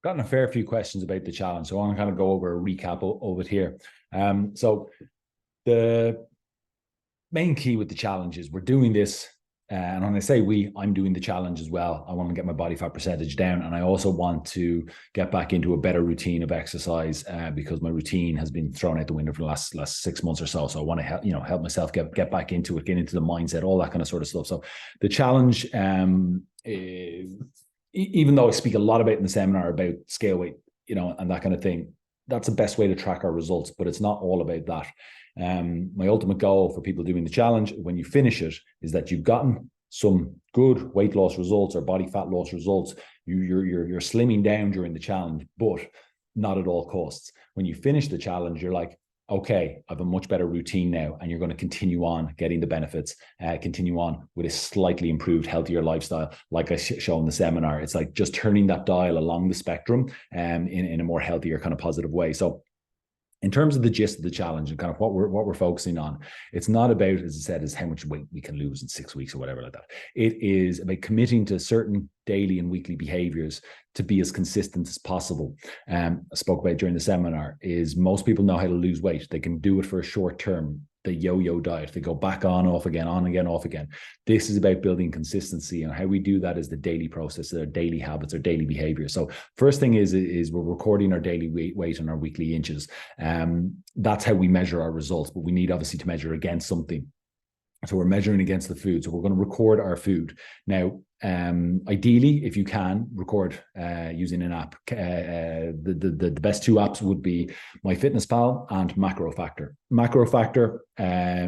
gotten a fair few questions about the challenge, so I want to kind of go over a recap of it here. So the main key with the challenge is we're doing this, and when I say I'm doing the challenge as well. I want to get my body fat percentage down, and I also want to get back into a better routine of exercise because my routine has been thrown out the window for the last 6 months or so. So I want to help myself get back into it, get into the mindset, all that kind of sort of stuff. So the challenge, even though I speak a lot about in the seminar about scale weight, and that kind of thing, that's the best way to track our results, but it's not all about that. My ultimate goal for people doing the challenge, when you finish it, is that you've gotten some good weight loss results or body fat loss results. You're slimming down during the challenge, but not at all costs. When you finish the challenge, you're like, okay, I have a much better routine now, and you're going to continue on getting the benefits, continue on with a slightly improved, healthier lifestyle. Like I show in the seminar, it's like just turning that dial along the spectrum in a more healthier kind of positive way. So in terms of the gist of the challenge and kind of what we're focusing on, it's not about, as I said, is how much weight we can lose in 6 weeks or whatever like that. It is about committing to certain daily and weekly behaviors to be as consistent as possible. I spoke about during the seminar is most people know how to lose weight. They can do it for a short term. The yo-yo diet, they go back on, off again, on again, off again. This is about building consistency, and how we do that is the daily process, our daily habits, our daily behavior. So first thing is we're recording our daily weight and our weekly inches. That's how we measure our results, but we need obviously to measure against something. So we're measuring against the food. So we're going to record our food. Now, ideally, if you can record using an app, the best two apps would be MyFitnessPal and MacroFactor. MacroFactor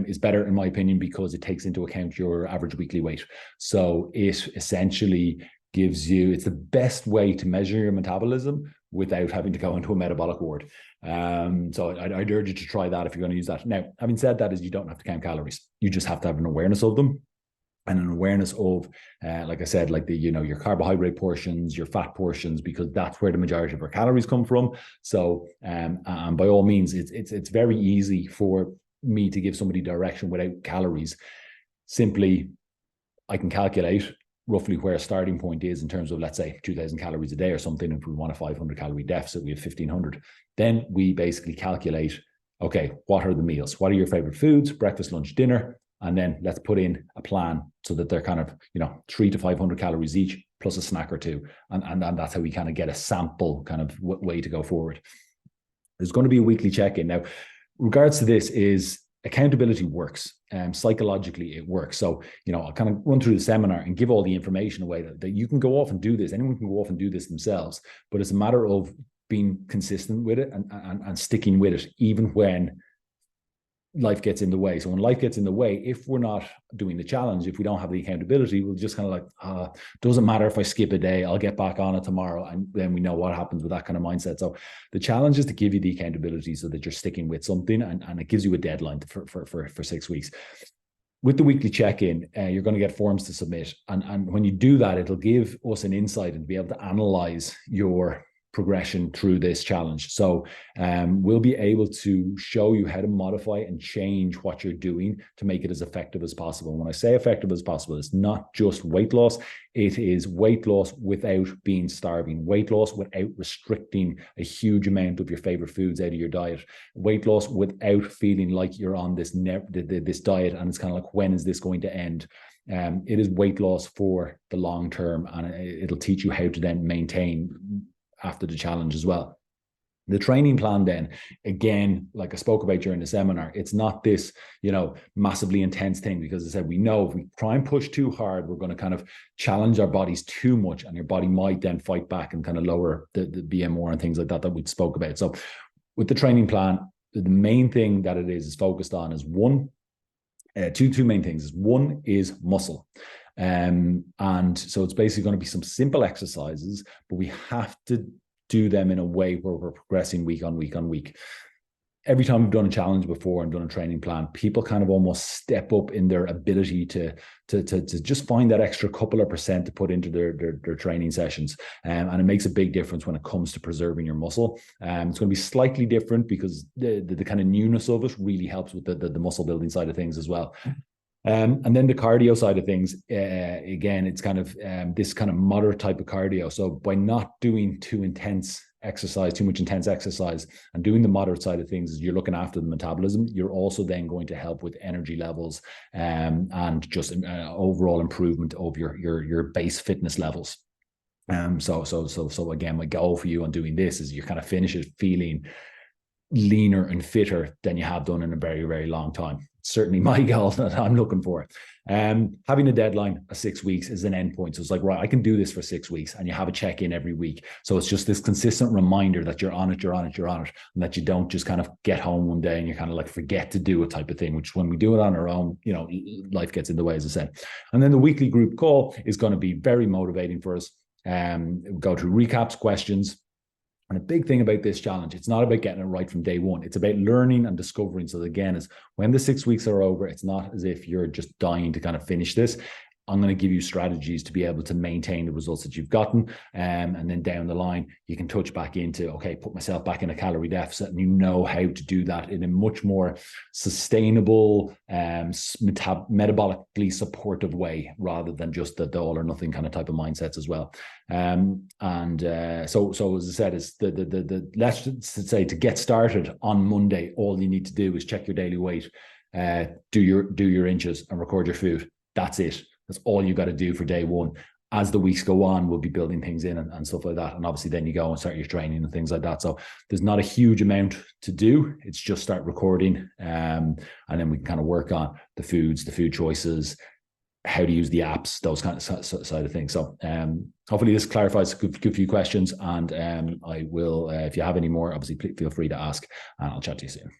is better in my opinion because it takes into account your average weekly weight. So it essentially gives you, it's the best way to measure your metabolism without having to go into a metabolic ward. So I'd urge you to try that if you're going to use that. Now, having said that, is you don't have to count calories. You just have to have an awareness of them. And an awareness of, like I said, like your carbohydrate portions, your fat portions, because that's where the majority of our calories come from. So, and by all means, it's very easy for me to give somebody direction without calories. Simply, I can calculate roughly where a starting point is in terms of, let's say, 2,000 calories a day or something. If we want a 500 calorie deficit, we have 1,500. Then we basically calculate, okay, what are the meals? What are your favorite foods? Breakfast, lunch, dinner. And then let's put in a plan so that they're kind of, 300 to 500 calories each plus a snack or two. And that's how we kind of get a sample kind of way to go forward. There's going to be a weekly check-in. Now, regards to this is accountability works. Psychologically, it works. So, I'll kind of run through the seminar and give all the information away that you can go off and do this. Anyone can go off and do this themselves, but it's a matter of being consistent with it and sticking with it, even when life gets in the way. So when life gets in the way, if we're not doing the challenge, if we don't have the accountability, we'll just kind of like, doesn't matter if I skip a day, I'll get back on it tomorrow. And then we know what happens with that kind of mindset. So the challenge is to give you the accountability so that you're sticking with something, and it gives you a deadline for 6 weeks. With the weekly check-in, you're going to get forms to submit. And when you do that, it'll give us an insight and be able to analyze your progression through this challenge. So we'll be able to show you how to modify and change what you're doing to make it as effective as possible. And when I say effective as possible, it's not just weight loss. It is weight loss without being starving, weight loss without restricting a huge amount of your favorite foods out of your diet, weight loss without feeling like you're on this diet and it's kind of like, when is this going to end? It is weight loss for the long term, and it'll teach you how to then maintain after the challenge as well. The training plan then, again, like I spoke about during the seminar, it's not this, massively intense thing, because as I said, we know if we try and push too hard, we're going to kind of challenge our bodies too much, and your body might then fight back and kind of lower the BMR and things like that we spoke about. So with the training plan, the main thing that it is focused on is two main things. One is muscle. And so it's basically going to be some simple exercises, but we have to do them in a way where we're progressing week on week on week. Every time we've done a challenge before and done a training plan, people kind of almost step up in their ability to just find that extra couple of percent to put into their training sessions. And it makes a big difference when it comes to preserving your muscle. It's going to be slightly different because the kind of newness of it really helps with the muscle building side of things as well. And then the cardio side of things, again, it's kind of this kind of moderate type of cardio. So by not doing too much intense exercise, and doing the moderate side of things, you're looking after the metabolism. You're also then going to help with energy levels and just overall improvement of your base fitness levels. So again, my goal for you on doing this is you kind of finish it feeling leaner and fitter than you have done in a very, very long time. Certainly my goal that I'm looking for. Having a deadline of 6 weeks is an endpoint. So it's like, right, I can do this for 6 weeks, and you have a check-in every week. So it's just this consistent reminder that you're on it, and that you don't just kind of get home one day and you kind of like forget to do it type of thing, which when we do it on our own, life gets in the way, as I said. And then the weekly group call is going to be very motivating for us. Go through recaps, questions. And a big thing about this challenge, it's not about getting it right from day one. It's about learning and discovering. So again, is when the 6 weeks are over, it's not as if you're just dying to kind of finish this. I'm going to give you strategies to be able to maintain the results that you've gotten. And then down the line, you can touch back into, okay, put myself back in a calorie deficit, and you know how to do that in a much more sustainable, metabolically supportive way, rather than just the all or nothing kind of type of mindsets as well. So as I said, is let's say to get started on Monday, all you need to do is check your daily weight, do your inches, and record your food. That's it. That's all you got to do for day one. As the weeks go on, we'll be building things in and stuff like that. And obviously then you go and start your training and things like that. So there's not a huge amount to do. It's just start recording. And then we can kind of work on the foods, the food choices, how to use the apps, those kind of side of things. So hopefully this clarifies a good few questions. And I will, if you have any more, obviously feel free to ask, and I'll chat to you soon.